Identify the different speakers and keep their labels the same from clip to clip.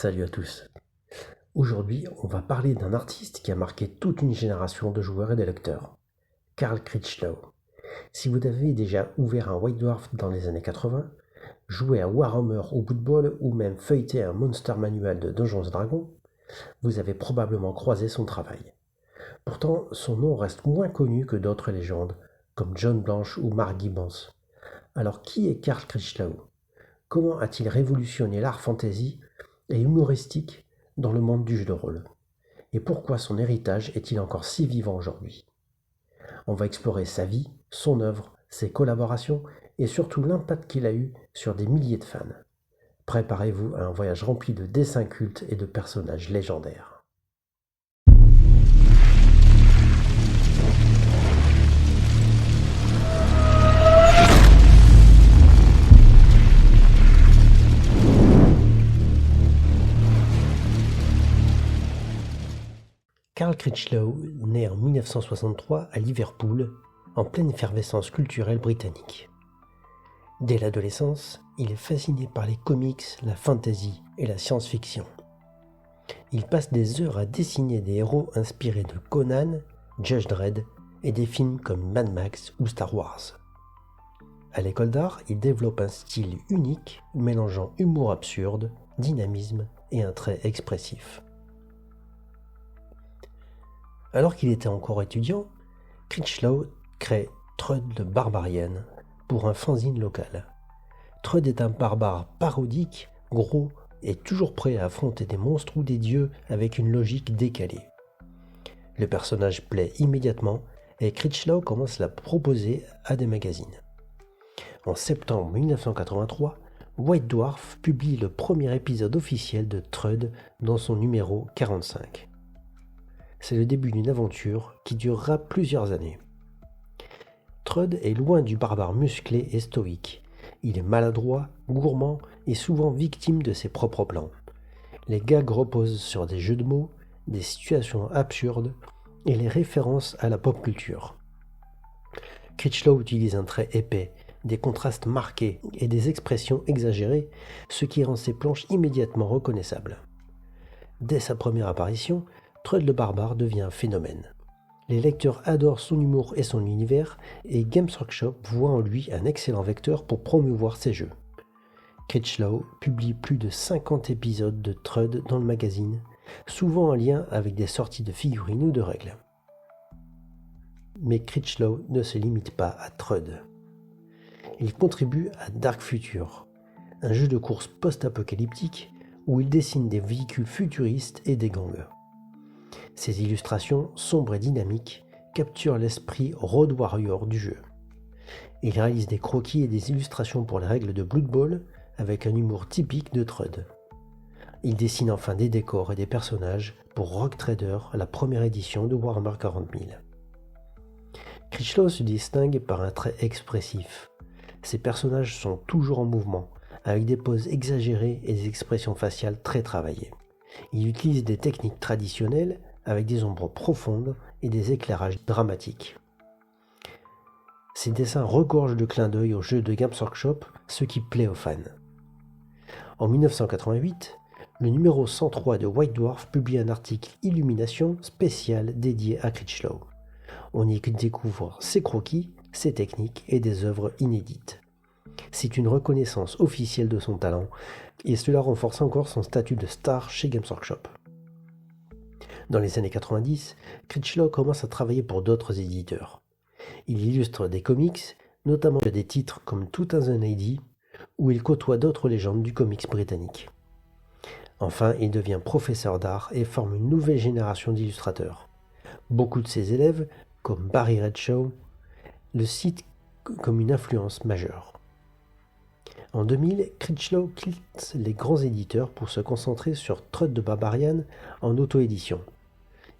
Speaker 1: Salut à tous. Aujourd'hui, on va parler d'un artiste qui a marqué toute une génération de joueurs et de lecteurs, Carl Critchlow. Si vous avez déjà ouvert un White Dwarf dans les années 80, joué à Warhammer au bout de bol ou même feuilleté un Monster Manual de Donjons et Dragons, vous avez probablement croisé son travail. Pourtant, son nom reste moins connu que d'autres légendes, comme John Blanche ou Mark Gibbons. Alors qui est Carl Critchlow ? Comment a-t-il révolutionné l'art fantasy et humoristique dans le monde du jeu de rôle? Et pourquoi son héritage est-il encore si vivant aujourd'hui? On va explorer sa vie, son œuvre, ses collaborations et surtout l'impact qu'il a eu sur des milliers de fans. Préparez-vous à un voyage rempli de dessins cultes et de personnages légendaires. Carl Critchlow naît en 1963 à Liverpool, en pleine effervescence culturelle britannique. Dès l'adolescence, il est fasciné par les comics, la fantasy et la science-fiction. Il passe des heures à dessiner des héros inspirés de Conan, Judge Dredd et des films comme Mad Max ou Star Wars. À l'école d'art, il développe un style unique mélangeant humour absurde, dynamisme et un trait expressif. Alors qu'il était encore étudiant, Critchlow crée Trudd le Barbarian pour un fanzine local. Trudd est un barbare parodique, gros et toujours prêt à affronter des monstres ou des dieux avec une logique décalée. Le personnage plaît immédiatement et Critchlow commence à la proposer à des magazines. En septembre 1983, White Dwarf publie le premier épisode officiel de Trudd dans son numéro 45. C'est le début d'une aventure qui durera plusieurs années. Trudd est loin du barbare musclé et stoïque. Il est maladroit, gourmand et souvent victime de ses propres plans. Les gags reposent sur des jeux de mots, des situations absurdes et les références à la pop culture. Critchlow utilise un trait épais, des contrastes marqués et des expressions exagérées, ce qui rend ses planches immédiatement reconnaissables. Dès sa première apparition, Trudd le Barbare devient un phénomène. Les lecteurs adorent son humour et son univers, et Games Workshop voit en lui un excellent vecteur pour promouvoir ses jeux. Critchlow publie plus de 50 épisodes de Trudd dans le magazine, souvent en lien avec des sorties de figurines ou de règles. Mais Critchlow ne se limite pas à Trudd. Il contribue à Dark Future, un jeu de course post-apocalyptique où il dessine des véhicules futuristes et des gangs. Ces illustrations sombres et dynamiques capturent l'esprit Road Warrior du jeu. Il réalise des croquis et des illustrations pour les règles de Blood Bowl avec un humour typique de Trudd. Il dessine enfin des décors et des personnages pour Rogue Trader, la première édition de Warhammer 40 000. Critchlow se distingue par un trait expressif. Ses personnages sont toujours en mouvement, avec des poses exagérées et des expressions faciales très travaillées. Il utilise des techniques traditionnelles avec des ombres profondes et des éclairages dramatiques. Ses dessins regorgent de clins d'œil au jeu de Games Workshop, ce qui plaît aux fans. En 1988, le numéro 103 de White Dwarf publie un article Illumination spécial dédié à Critchlow. On y découvre ses croquis, ses techniques et des œuvres inédites. C'est une reconnaissance officielle de son talent, et cela renforce encore son statut de star chez Games Workshop. Dans les années 90, Critchlow commence à travailler pour d'autres éditeurs. Il illustre des comics, notamment des titres comme 2000 AD, où il côtoie d'autres légendes du comics britannique. Enfin, il devient professeur d'art et forme une nouvelle génération d'illustrateurs. Beaucoup de ses élèves, comme Barry Redshaw, le citent comme une influence majeure. En 2000, Critchlow quitte les grands éditeurs pour se concentrer sur Trudd the Barbarian en auto-édition.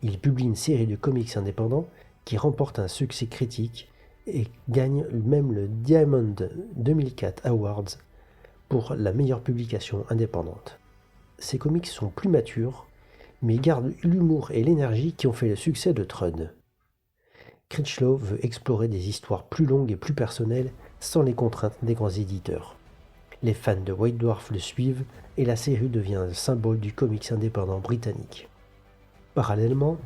Speaker 1: Il publie une série de comics indépendants qui remporte un succès critique et gagne même le Diamond 2004 Awards pour la meilleure publication indépendante. Ces comics sont plus matures, mais gardent l'humour et l'énergie qui ont fait le succès de Trudd. Critchlow veut explorer des histoires plus longues et plus personnelles sans les contraintes des grands éditeurs. Les fans de White Dwarf le suivent et la série devient un symbole du comics indépendant britannique. Parallèlement,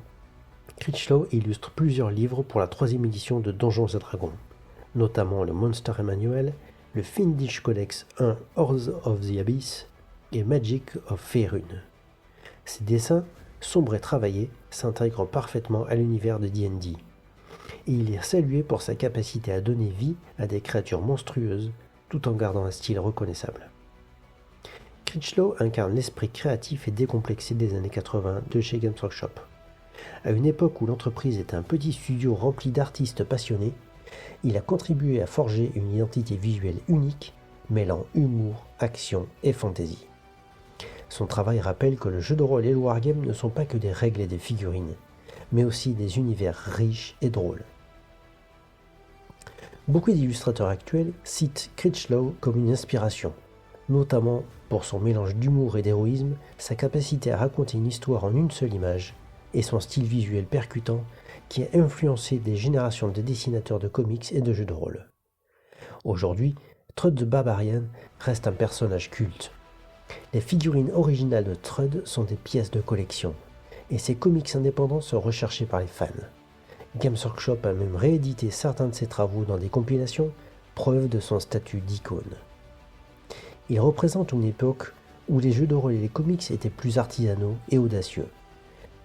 Speaker 1: Critchlow illustre plusieurs livres pour la 3e édition de Donjons et Dragons, notamment le Monster Emmanuel, le Fiendish Codex 1 Hordes of the Abyss et Magic of Faerun. Ces dessins, sombres et travaillés, s'intègrent parfaitement à l'univers de D&D, et il est salué pour sa capacité à donner vie à des créatures monstrueuses tout en gardant un style reconnaissable. Critchlow incarne l'esprit créatif et décomplexé des années 80 de chez Games Workshop. À une époque où l'entreprise était un petit studio rempli d'artistes passionnés, il a contribué à forger une identité visuelle unique, mêlant humour, action et fantaisie. Son travail rappelle que le jeu de rôle et le wargame ne sont pas que des règles et des figurines, mais aussi des univers riches et drôles. Beaucoup d'illustrateurs actuels citent Critchlow comme une inspiration, notamment pour son mélange d'humour et d'héroïsme, sa capacité à raconter une histoire en une seule image, et son style visuel percutant qui a influencé des générations de dessinateurs de comics et de jeux de rôle. Aujourd'hui, Trudd the Barbarian reste un personnage culte. Les figurines originales de Trudd sont des pièces de collection, et ses comics indépendants sont recherchés par les fans. Games Workshop a même réédité certains de ses travaux dans des compilations, preuve de son statut d'icône. Il représente une époque où les jeux de rôle et les comics étaient plus artisanaux et audacieux.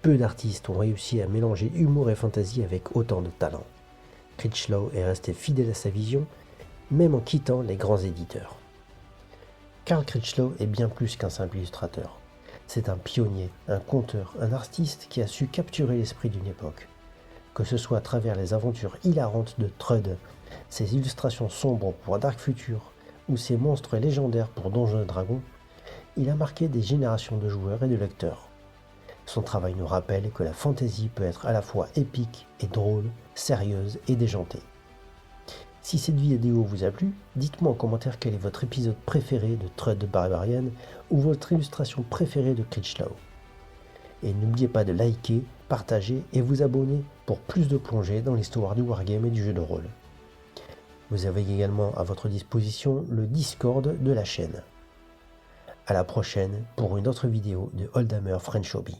Speaker 1: Peu d'artistes ont réussi à mélanger humour et fantasy avec autant de talent. Critchlow est resté fidèle à sa vision, même en quittant les grands éditeurs. Carl Critchlow est bien plus qu'un simple illustrateur. C'est un pionnier, un conteur, un artiste qui a su capturer l'esprit d'une époque. Que ce soit à travers les aventures hilarantes de Trudd, ses illustrations sombres pour Dark Future ou ses monstres légendaires pour Donjons et Dragons, il a marqué des générations de joueurs et de lecteurs. Son travail nous rappelle que la fantasy peut être à la fois épique et drôle, sérieuse et déjantée. Si cette vidéo vous a plu, dites-moi en commentaire quel est votre épisode préféré de Trudd the Barbarian ou votre illustration préférée de Critchlow. Et n'oubliez pas de liker, partager et vous abonner pour plus de plongées dans l'histoire du wargame et du jeu de rôle. Vous avez également à votre disposition le Discord de la chaîne. À la prochaine pour une autre vidéo de Oldhammer French Hobby.